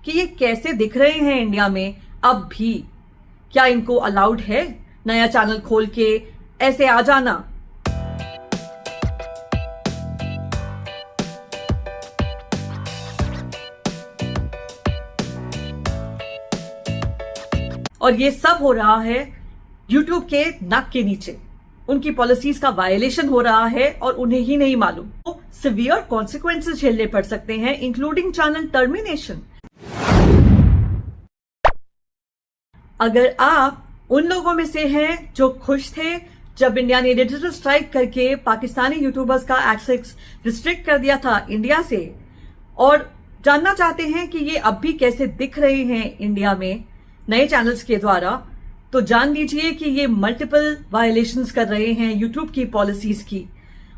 कि ये कैसे दिख रहे हैं इंडिया में अब भी। क्या इनको अलाउड है नया चैनल खोल के ऐसे आ जाना? और ये सब हो रहा है YouTube के नाक के नीचे। उनकी पॉलिसीज का वायलेशन हो रहा है और उन्हें ही नहीं मालूम। तो सिवियर कॉन्सिक्वेंसेस झेलने पड़ सकते हैं, इंक्लूडिंग चैनल टर्मिनेशन। अगर आप उन लोगों में से हैं जो खुश थे जब इंडिया ने डिजिटल स्ट्राइक करके पाकिस्तानी यूट्यूबर्स का एक्सेस रिस्ट्रिक्ट कर दिया था इंडिया से, और जानना चाहते हैं कि ये अब भी कैसे दिख रहे हैं इंडिया में नए चैनल्स के द्वारा, तो जान लीजिए कि ये मल्टीपल वायलेशंस कर रहे हैं यूट्यूब की पॉलिसीज की।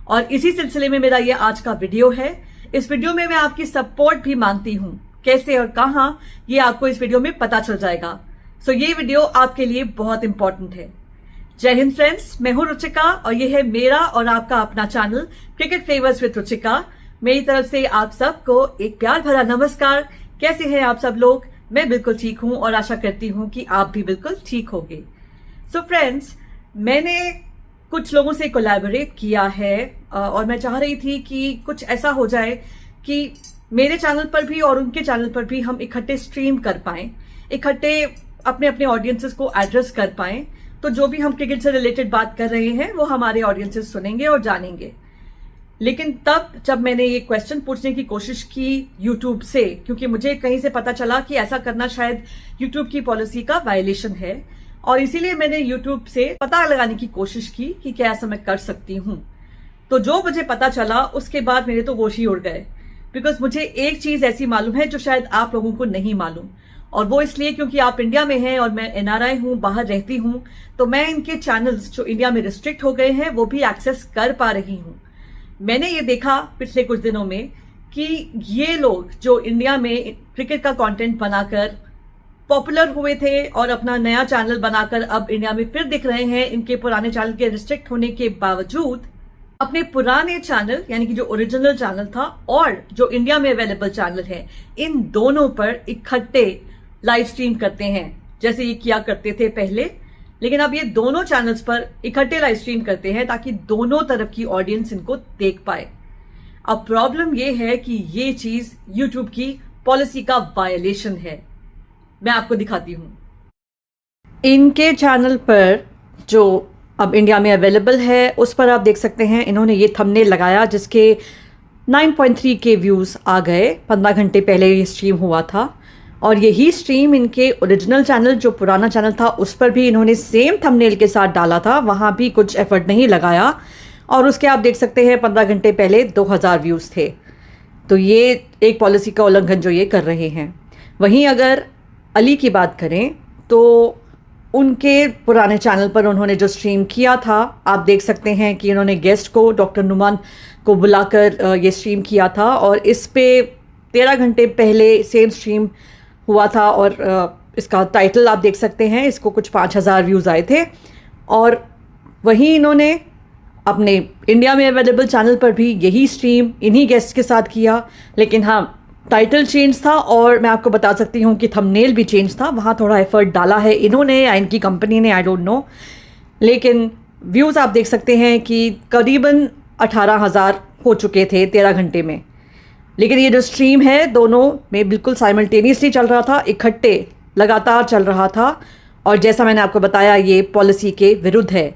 और इसी सिलसिले में मेरा ये आज का वीडियो है। इस वीडियो में मैं आपकी सपोर्ट भी मांगती हूं। कैसे और कहां, ये आपको इस वीडियो में पता चल जाएगा। सो ये वीडियो आपके लिए बहुत इंपॉर्टेंट है। जय हिंद फ्रेंड्स, मैं हूं रुचिका और ये है मेरा और आपका अपना channel cricket flavours with Ruchika. मेरी तरफ से आप सबको एक प्यार भरा नमस्कार। कैसे हैं आप सब लोग? मैं बिल्कुल ठीक हूं और आशा करती हूं कि आप भी बिल्कुल ठीक होंगे। सो फ्रेंड्स, मैंने कुछ लोगों से कोलैबोरेट किया है और मैं चाह रही थी कि कुछ ऐसा हो जाए कि मेरे चैनल पर भी और उनके चैनल पर भी हम इकट्ठे स्ट्रीम कर पाएं, इकट्ठे अपने अपने ऑडियंसेस को एड्रेस कर पाएं। तो जो भी हम क्रिकेट से रिलेटेड बात कर रहे हैं वो हमारे ऑडियंसेस सुनेंगे और जानेंगे। लेकिन तब जब मैंने ये क्वेश्चन पूछने की कोशिश की यूट्यूब से, क्योंकि मुझे कहीं से पता चला कि ऐसा करना शायद यूट्यूब की पॉलिसी का वायलेशन है, और इसीलिए मैंने यूट्यूब से पता लगाने की कोशिश की कि क्या ऐसा मैं कर सकती हूं। तो जो मुझे पता चला उसके बाद मेरे तो होश ही उड़ गए। बिकॉज मुझे एक चीज ऐसी मालूम है जो शायद आप लोगों को नहीं मालूम, और वो इसलिए क्योंकि आप इंडिया में हैं और मैं NRI हूं, बाहर रहती हूं। तो मैं इनके चैनल्स जो इंडिया में रिस्ट्रिक्ट हो गए हैं वो भी एक्सेस कर पा रही हूं। मैंने ये देखा पिछले कुछ दिनों में कि ये लोग जो इंडिया में क्रिकेट का कंटेंट बनाकर पॉपुलर हुए थे और अपना नया चैनल बनाकर अब इंडिया में फिर दिख रहे हैं, इनके पुराने चैनल के रिस्ट्रिक्ट होने के बावजूद अपने पुराने चैनल यानी कि जो ओरिजिनल चैनल था और जो इंडिया में अवेलेबल चैनल है, इन दोनों पर इकट्ठे लाइव स्ट्रीम करते हैं जैसे ये किया करते थे पहले। लेकिन अब ये दोनों चैनल्स पर इकट्ठे लाइव स्ट्रीम करते हैं ताकि दोनों तरफ की ऑडियंस इनको देख पाए। अब प्रॉब्लम ये है कि ये चीज यूट्यूब की पॉलिसी का वायलेशन है। मैं आपको दिखाती हूं। इनके चैनल पर जो अब इंडिया में अवेलेबल है उस पर आप देख सकते हैं इन्होंने ये थंबनेल लगाया जिसके 9.3 के व्यूज आ गए। 15 घंटे पहले ये स्ट्रीम हुआ था, और यही स्ट्रीम इनके ओरिजिनल चैनल जो पुराना चैनल था उस पर भी इन्होंने सेम थंबनेल के साथ डाला था। वहाँ भी कुछ एफर्ट नहीं लगाया, और उसके आप देख सकते हैं 15 घंटे पहले 2000 व्यूज़ थे। तो ये एक पॉलिसी का उल्लंघन जो ये कर रहे हैं। वहीं अगर अली की बात करें तो उनके पुराने चैनल पर उन्होंने जो स्ट्रीम किया था, आप देख सकते हैं कि इन्होंने गेस्ट को डॉक्टर नुमान को बुलाकर ये स्ट्रीम किया था, और इस पे 13 घंटे पहले सेम स्ट्रीम हुआ था। और इसका टाइटल आप देख सकते हैं, इसको कुछ 5000 व्यूज़ आए थे। और वहीं इन्होंने अपने इंडिया में अवेलेबल चैनल पर भी यही स्ट्रीम इन्हीं गेस्ट के साथ किया, लेकिन हाँ टाइटल चेंज था, और मैं आपको बता सकती हूँ कि थंबनेल भी चेंज था। वहाँ थोड़ा एफर्ट डाला है इन्होंने या इनकी कंपनी ने, आई डोंट नो। लेकिन व्यूज़ आप देख सकते हैं कि करीबन 18,000 हो चुके थे 13 घंटे में। लेकिन ये जो स्ट्रीम है दोनों में बिल्कुल साइमल्टेनियसली चल रहा था, इकट्ठे लगातार चल रहा था। और जैसा मैंने आपको बताया ये पॉलिसी के विरुद्ध है,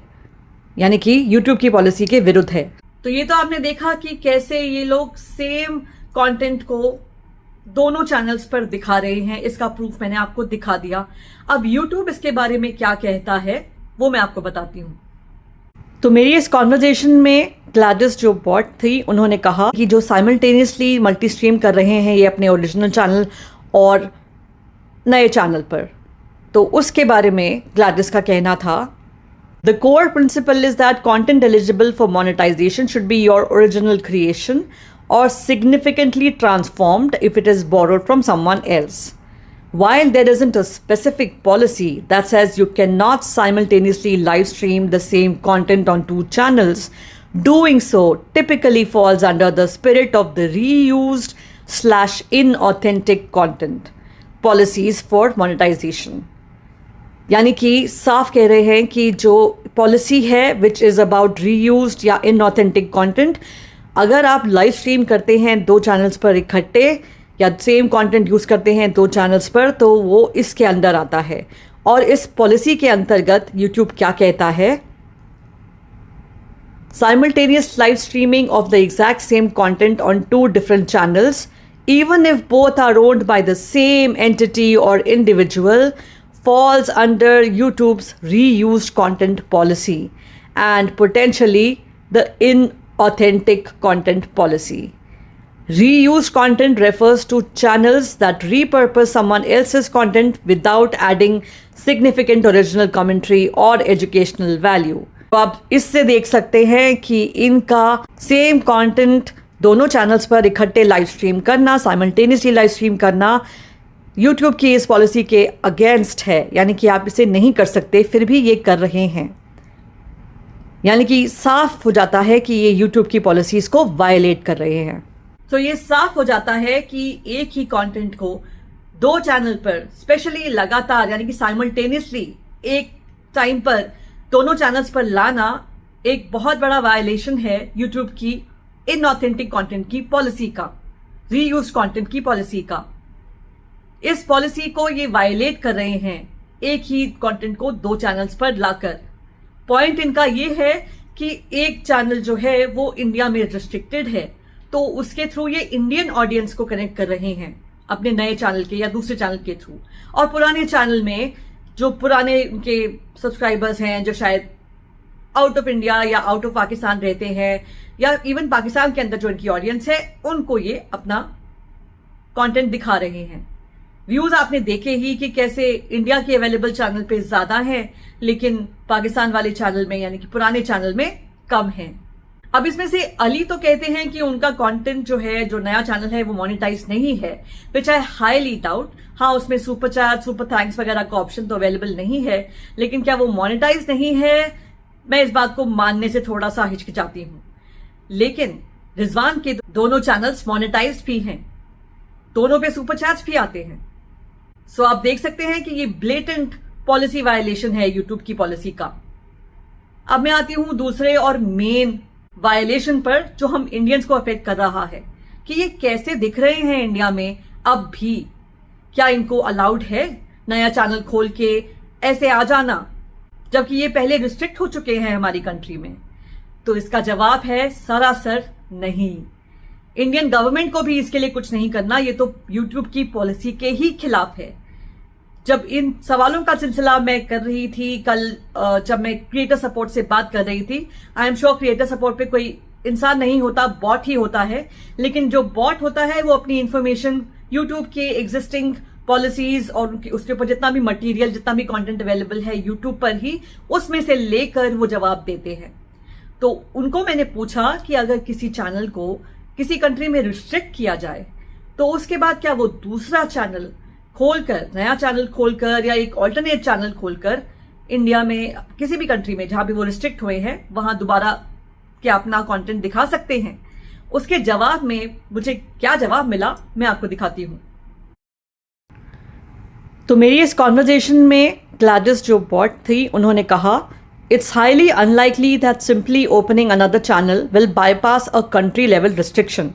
यानी कि यूट्यूब की पॉलिसी के विरुद्ध है। तो ये तो आपने देखा कि कैसे ये लोग सेम कंटेंट को दोनों चैनल्स पर दिखा रहे हैं। इसका प्रूफ मैंने आपको दिखा दिया। अब यूट्यूब इसके बारे में क्या कहता है वो मैं आपको बताती हूँ। तो मेरी इस कॉन्वर्जेशन में ग्लैडिस जो बॉट थी उन्होंने कहा कि जो साइमल्टेनियसली मल्टी स्ट्रीम कर रहे हैं ये अपने ओरिजिनल चैनल और नए चैनल पर, तो उसके बारे में ग्लैडिस का कहना था, the core principle is that content eligible for monetisation should be your original creation or significantly transformed if it is borrowed from someone else. While there isn't a specific policy that says you cannot simultaneously live stream the same content on 2 channels, doing so typically falls under the spirit of the reused / inauthentic content. Policies for monetisation. यानी कि साफ कह रहे हैं कि जो policy है which is about reused या इनऑथेंटिक कंटेंट, अगर आप लाइव स्ट्रीम करते हैं 2 चैनल्स पर इकट्ठे या सेम कंटेंट यूज़ करते हैं 2 चैनल्स पर, तो वो इसके अंदर आता है। और इस पॉलिसी के अंतर्गत यूट्यूब क्या कहता है, simultaneous live streaming of the exact same content on 2 different channels, even if both are owned by the same entity or individual, falls under YouTube's reused content policy and potentially the inauthentic content policy. Reused content refers to channels that repurpose someone else's content without adding significant original commentary or educational value. तो आप इससे देख सकते हैं कि इनका same content दोनों channels पर इकट्ठे लाइव स्ट्रीम करना, साइमल्टेनियसली लाइव स्ट्रीम करना यूट्यूब की इस पॉलिसी के अगेंस्ट है। यानी कि आप इसे नहीं कर सकते, फिर भी ये कर रहे हैं। यानी कि साफ हो जाता है कि ये यूट्यूब की पॉलिसीज़ को वायलेट कर रहे हैं। तो ये साफ हो जाता है कि एक ही कंटेंट को 2 चैनल पर स्पेशली लगातार यानी कि साइमल्टेनियसली एक टाइम पर दोनों चैनल्स पर लाना एक बहुत बड़ा वायलेशन है यूट्यूब की इनऑथेंटिक कंटेंट की पॉलिसी का, रीयूज कंटेंट की पॉलिसी का। इस पॉलिसी को ये वायलेट कर रहे हैं एक ही कंटेंट को 2 चैनल्स पर लाकर। पॉइंट इनका ये है कि एक चैनल जो है वो इंडिया में रिस्ट्रिक्टेड है, तो उसके थ्रू ये इंडियन ऑडियंस को कनेक्ट कर रहे हैं अपने नए चैनल के या दूसरे चैनल के थ्रू। और पुराने चैनल में जो पुराने उनके सब्सक्राइबर्स हैं जो शायद आउट ऑफ इंडिया या आउट ऑफ पाकिस्तान रहते हैं या इवन पाकिस्तान के अंदर जो इनकी ऑडियंस है, उनको ये अपना कंटेंट दिखा रहे हैं। व्यूज आपने देखे ही कि कैसे इंडिया के अवेलेबल चैनल पे ज्यादा है लेकिन पाकिस्तान वाले चैनल में यानी कि पुराने चैनल में कम है। अब इसमें से अली तो कहते हैं कि उनका कंटेंट जो है, जो नया चैनल है वो मोनेटाइज नहीं है, विच आई हाईली डाउट। हाँ, उसमें सुपर चैट, सुपर थैंक्स वगैरह का ऑप्शन तो अवेलेबल नहीं है, लेकिन क्या वो मोनेटाइज नहीं है, मैं इस बात को मानने से थोड़ा सा हिचकिचाती हूं। लेकिन रिजवान के दोनों चैनल्स मोनेटाइज्ड भी हैं, दोनों पे सुपर चैट्स भी आते हैं। सो आप देख सकते हैं कि ये ब्लेटेंट पॉलिसी वायलेशन है यूट्यूब की पॉलिसी का। अब मैं आती हूं दूसरे और मेन वायलेशन पर जो हम इंडियंस को अफेक्ट कर रहा है कि ये कैसे दिख रहे हैं इंडिया में अब भी। क्या इनको अलाउड है नया चैनल खोल के ऐसे आ जाना जबकि ये पहले रिस्ट्रिक्ट हो चुके हैं हमारी कंट्री में? तो इसका जवाब है सरासर नहीं। इंडियन गवर्नमेंट को भी इसके लिए कुछ नहीं करना, ये तो यूट्यूब की पॉलिसी के ही खिलाफ है। जब इन सवालों का सिलसिला मैं कर रही थी कल, जब मैं क्रिएटर सपोर्ट से बात कर रही थी, I am sure creator support पे कोई इंसान नहीं होता, बॉट ही होता है। लेकिन जो बॉट होता है वो अपनी इंफॉर्मेशन यूट्यूब के एग्जिस्टिंग पॉलिसीज और उसके ऊपर जितना भी मटेरियल, जितना भी कंटेंट अवेलेबल है यूट्यूब पर ही, उसमें से लेकर वो जवाब देते हैं। तो उनको मैंने पूछा कि अगर किसी चैनल को किसी कंट्री में रिस्ट्रिक्ट किया जाए तो उसके बाद क्या वो दूसरा चैनल खोलकर, नया चैनल खोलकर या एक ऑल्टरनेट चैनल खोलकर इंडिया में किसी भी कंट्री में जहां भी वो रिस्ट्रिक्ट हुए हैं वहां दोबारा क्या अपना कंटेंट दिखा सकते हैं? उसके जवाब में मुझे क्या जवाब मिला मैं आपको दिखाती हूं। तो मेरी इस कॉन्वर्जेशन में ग्लैडिस जो बॉट थी, उन्होंने कहा, It's highly unlikely that simply opening another channel will bypass a country level restriction.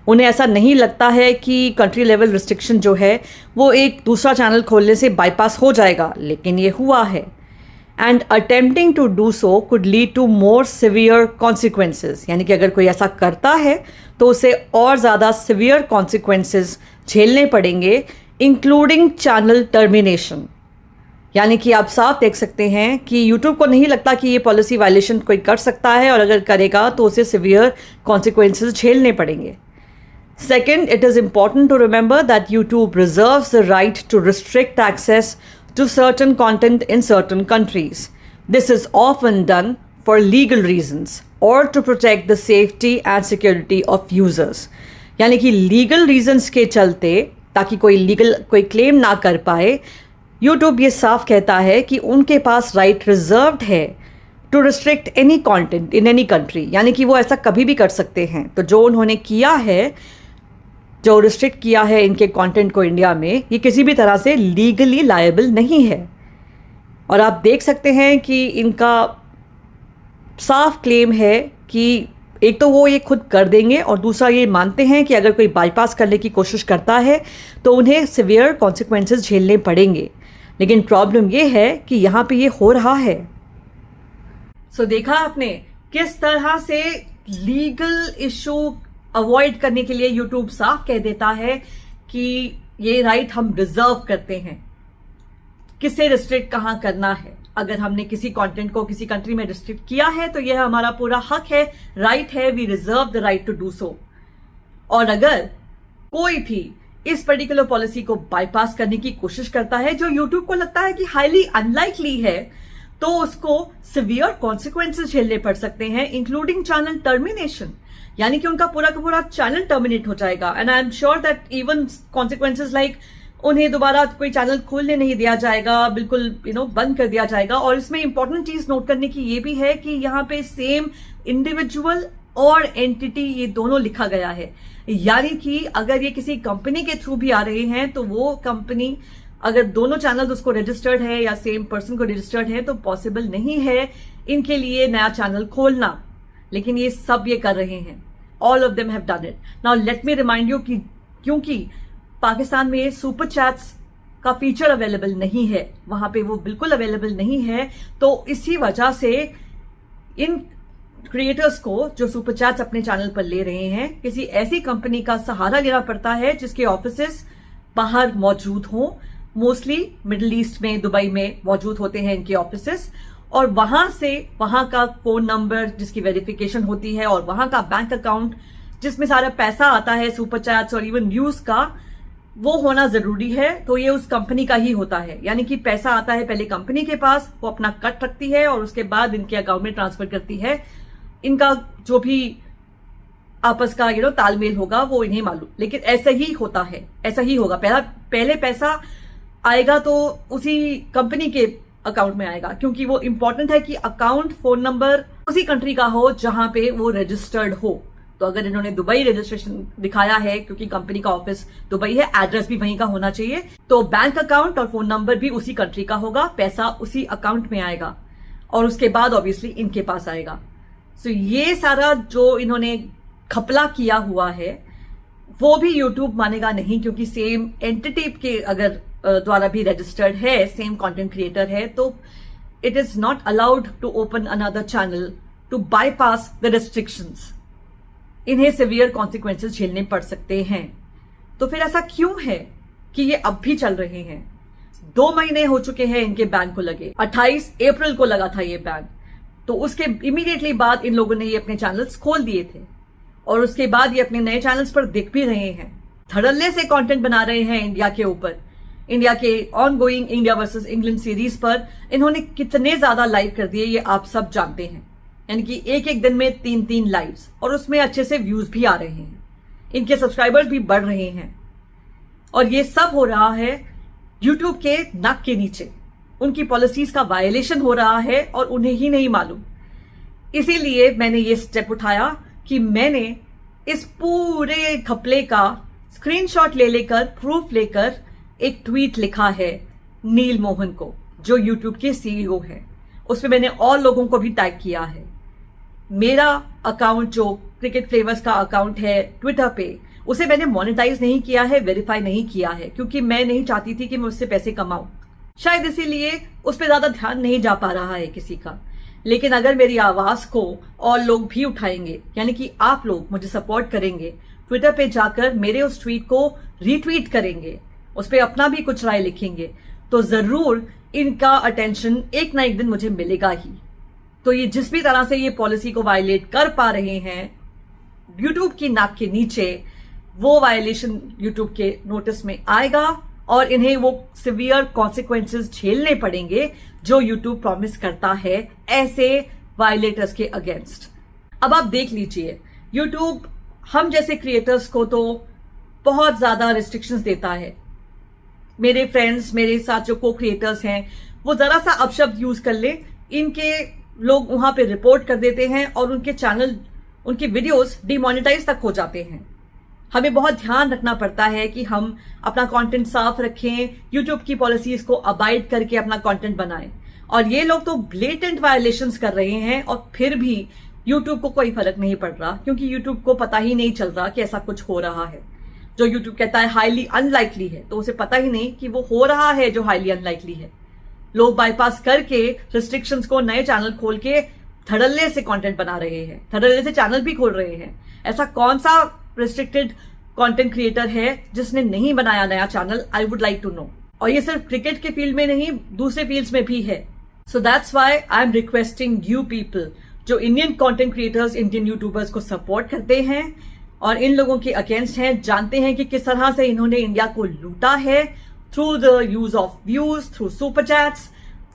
उन्हें ऐसा नहीं लगता है कि कंट्री लेवल रिस्ट्रिक्शन जो है वो एक दूसरा चैनल खोलने से बाईपास हो जाएगा, लेकिन ये हुआ है। And attempting to do so could lead to more severe consequences, यानी कि अगर कोई ऐसा करता है तो उसे और ज़्यादा सिवियर कॉन्सिक्वेंसेज झेलने पड़ेंगे, इंक्लूडिंग चैनल टर्मिनेशन। यानी कि आप साफ देख सकते हैं कि YouTube को नहीं लगता कि ये पॉलिसी वायलेशन कोई कर सकता है, और अगर करेगा तो उसे सिवियर कॉन्सिक्वेंसेज झेलने पड़ेंगे। Second, it is important to remember that YouTube reserves the right to restrict access to certain content in certain countries. This is often done for legal reasons or to protect the safety and security of users. यानी कि legal reasons के चलते, ताकि कोई claim ना कर पाए, YouTube ये साफ कहता है कि उनके पास राइट रिजर्व्ड है to restrict any content in any country, यानी कि वो ऐसा कभी भी कर सकते हैं। तो जो उन्होंने किया है जो रिस्ट्रिक्ट किया है इनके कंटेंट को इंडिया में, ये किसी भी तरह से लीगली लायबल नहीं है। और आप देख सकते हैं कि इनका साफ क्लेम है कि एक तो वो ये खुद कर देंगे और दूसरा ये मानते हैं कि अगर कोई बाईपास करने की कोशिश करता है तो उन्हें सिवियर कॉन्सिक्वेंसेस झेलने पड़ेंगे। लेकिन प्रॉब्लम ये है कि यहाँ पे ये हो रहा है। सो देखा आपने किस तरह से लीगल इशू अवॉइड करने के लिए यूट्यूब साफ कह देता है कि ये राइट हम रिजर्व करते हैं, किसे रिस्ट्रिक्ट कहां करना है। अगर हमने किसी कंटेंट को किसी कंट्री में रिस्ट्रिक्ट किया है तो यह हमारा पूरा हक है, राइट है, we reserve the right to do so. और अगर कोई भी इस पर्टिकुलर पॉलिसी को बाईपास करने की कोशिश करता है जो यूट्यूब को लगता है कि हाईली अनलाइकली है, तो उसको सिवियर कॉन्सिक्वेंसेस झेलने पड़ सकते हैं, इंक्लूडिंग चैनल टर्मिनेशन, यानी कि उनका पूरा का पूरा चैनल टर्मिनेट हो जाएगा। And I am sure that even consequences like उन्हें दोबारा कोई चैनल खोलने नहीं दिया जाएगा, बिल्कुल बंद कर दिया जाएगा। और इसमें इंपॉर्टेंट चीज नोट करने की ये भी है कि यहाँ पे सेम इंडिविजुअल और एंटिटी ये दोनों लिखा गया है, यानी कि अगर ये किसी कंपनी के थ्रू भी आ रहे हैं तो वो कंपनी अगर दोनों चैनल उसको रजिस्टर्ड है या सेम पर्सन को रजिस्टर्ड है तो पॉसिबल नहीं है इनके लिए नया चैनल खोलना। लेकिन ये सब ये कर रहे हैं, all of them have done it. Now let me remind you कि क्योंकि पाकिस्तान में सुपर चैट्स का फीचर अवेलेबल नहीं है, वहां पे वो बिल्कुल अवेलेबल नहीं है, तो इसी वजह से इन क्रिएटर्स को जो सुपर चैट्स अपने चैनल पर ले रहे हैं किसी ऐसी कंपनी का सहारा लेना पड़ता है जिसके ऑफिसेस बाहर मौजूद हों। मोस्टली मिडिल ईस्ट में, दुबई में मौजूद होते हैं इनके ऑफिसेस, और वहां से वहां का फोन नंबर जिसकी वेरिफिकेशन होती है और वहां का बैंक अकाउंट जिसमें सारा पैसा आता है सुपर चैट्स और इवन न्यूज का, वो होना जरूरी है। तो ये उस कंपनी का ही होता है, यानी कि पैसा आता है पहले कंपनी के पास, वो अपना कट रखती है और उसके बाद इनके अकाउंट में ट्रांसफर करती है। इनका जो भी आपस का तालमेल होगा वो इन्हें मालूम, लेकिन ऐसा ही होता है, ऐसा ही होगा। पहले पैसा आएगा तो उसी कंपनी के अकाउंट में आएगा, क्योंकि वो इंपॉर्टेंट है कि अकाउंट फोन नंबर उसी कंट्री का हो जहां पे वो रजिस्टर्ड हो। तो अगर इन्होंने दुबई रजिस्ट्रेशन दिखाया है, क्योंकि कंपनी का ऑफिस दुबई है, एड्रेस भी वहीं का होना चाहिए, तो बैंक अकाउंट और फोन नंबर भी उसी कंट्री का होगा, पैसा उसी अकाउंट में आएगा और उसके बाद ऑब्वियसली इनके पास आएगा। सो ये सारा जो इन्होंने घपला किया हुआ है वो भी यूट्यूब मानेगा नहीं, क्योंकि सेम एंटिटी के अगर द्वारा भी रजिस्टर्ड है, सेम कंटेंट क्रिएटर है, तो it is not allowed to open another channel to bypass the restrictions. इन्हें सिवियर कॉन्सिक्वेंसेस झेलने पड़ सकते हैं। तो फिर ऐसा क्यों है कि ये अब भी चल रहे हैं? 2 महीने हो चुके हैं इनके बैन को लगे, 28 अप्रैल को लगा था ये बैन। तो उसके इमीडिएटली बाद इन लोगों ने ये अपने चैनल्स खोल दिए थे और उसके बाद ये अपने नए चैनल्स पर दिख भी रहे हैं, धड़ल्ले से कंटेंट बना रहे हैं इंडिया के ऊपर। इंडिया के ongoing India versus England series पर इन्होंने कितने ज्यादा लाइव कर दिए ये आप सब जानते हैं, यानी कि एक दिन में 3 लाइव्स, और उसमें अच्छे से व्यूज भी आ रहे हैं, इनके सब्सक्राइबर्स भी बढ़ रहे हैं। और ये सब हो रहा है यूट्यूब के नाक के नीचे, उनकी पॉलिसीज का वायलेशन हो रहा है और उन्हें ही नहीं मालूम। इसीलिए मैंने ये स्टेप उठाया कि मैंने इस पूरे घपले का स्क्रीनशॉट लेकर प्रूफ लेकर एक ट्वीट लिखा है नील मोहन को, जो यूट्यूब के सीईओ है। उसमें मैंने और लोगों को भी टैग किया है। मेरा अकाउंट जो क्रिकेट फ्लेवर्स का अकाउंट है ट्विटर पे, उसे मैंने मोनेटाइज नहीं किया है, वेरीफाई नहीं किया है, क्योंकि मैं नहीं चाहती थी कि मैं उससे पैसे कमाऊं। शायद इसीलिए उस पर ज्यादा ध्यान नहीं जा पा रहा है किसी का। लेकिन अगर मेरी आवाज को और लोग भी उठाएंगे, यानी कि आप लोग मुझे सपोर्ट करेंगे, ट्विटर पे जाकर मेरे उस ट्वीट को रीट्वीट करेंगे, उस पर अपना भी कुछ राय लिखेंगे, तो जरूर इनका अटेंशन एक ना एक दिन मुझे मिलेगा ही। तो ये जिस भी तरह से ये पॉलिसी को वायलेट कर पा रहे हैं यूट्यूब की नाक के नीचे, वो वायलेशन यूट्यूब के नोटिस में आएगा और इन्हें वो सिवियर कॉन्सिक्वेंसेस झेलने पड़ेंगे जो यूट्यूब प्रॉमिस करता है ऐसे वायलेटर्स के अगेंस्ट। अब आप देख लीजिए, यूट्यूब हम जैसे क्रिएटर्स को तो बहुत ज्यादा रिस्ट्रिक्शंस देता है। मेरे फ्रेंड्स, मेरे साथ जो को क्रिएटर्स हैं, वो जरा सा अपशब्द यूज कर ले, इनके लोग वहां पे रिपोर्ट कर देते हैं और उनके चैनल, उनके वीडियोस डिमोनेटाइज तक हो जाते हैं। हमें बहुत ध्यान रखना पड़ता है कि हम अपना कंटेंट साफ रखें, यूट्यूब की पॉलिसीज को अबाइड करके अपना कंटेंट बनाएं। और ये लोग तो ब्लेटेंट वायलेशंस कर रहे हैं और फिर भी यूट्यूब को कोई फर्क नहीं पड़ रहा, क्योंकि यूट्यूब को पता ही नहीं चल रहा कि ऐसा कुछ हो रहा है। जो यूट्यूब कहता है हाईली अनलाइकली है, तो उसे पता ही नहीं कि वो हो रहा है जो हाईली अनलाइकली है। लोग बाईपास करके रिस्ट्रिक्शंस को नए चैनल खोल के धड़ल्ले से कंटेंट बना रहे हैं, धड़ल्ले से चैनल भी खोल रहे हैं। ऐसा कौन सा रिस्ट्रिक्टेड कंटेंट क्रिएटर है जिसने नहीं बनाया नया channel? I would like to know. और ये सिर्फ क्रिकेट के फील्ड में नहीं, दूसरे फील्ड्स में भी है। So that's why I am requesting you people, जो Indian content creators, Indian YouTubers को सपोर्ट करते हैं और इन लोगों के अगेंस्ट हैं, जानते हैं कि किस तरह से इन्होंने इंडिया को लूटा है through the use of views, through super chats,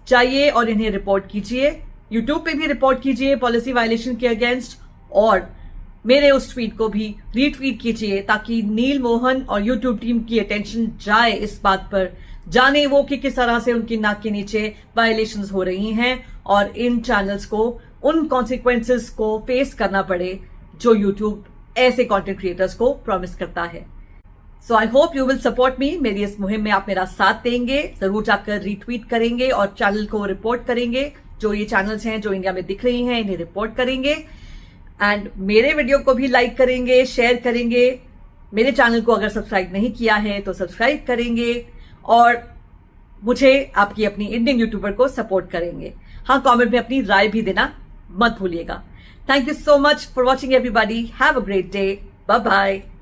जाइए और इन्हें रिपोर्ट कीजिए। यूट्यूब पे भी रिपोर्ट कीजिए पॉलिसी वायलेशन के अगेंस्ट, और मेरे उस ट्वीट को भी रीट्वीट कीजिए ताकि नील मोहन और यूट्यूब टीम की अटेंशन जाए इस बात पर, जाने वो कि किस तरह से उनकी नाक के नीचे वायलेशंस हो रही हैं और इन चैनल्स को उन कॉन्सिक्वेंसेस को फेस करना पड़े जो यूट्यूब ऐसे कंटेंट क्रिएटर्स को प्रॉमिस करता है। So I hope you will support me. मेरी इस मुहिम में आप मेरा साथ देंगे, जरूर जाकर रीट्वीट करेंगे और चैनल को रिपोर्ट करेंगे। जो ये चैनल्स हैं जो इंडिया में दिख रही हैं, इन्हें रिपोर्ट करेंगे एंड मेरे वीडियो को भी लाइक करेंगे, शेयर करेंगे। मेरे चैनल को अगर सब्सक्राइब नहीं किया है तो सब्सक्राइब करेंगे और मुझे आपकी अपनी इंडियन यूट्यूबर को सपोर्ट करेंगे। हाँ, कमेंट में अपनी राय भी देना मत भूलिएगा। Thank you so much for watching everybody. Have a great day. Bye bye.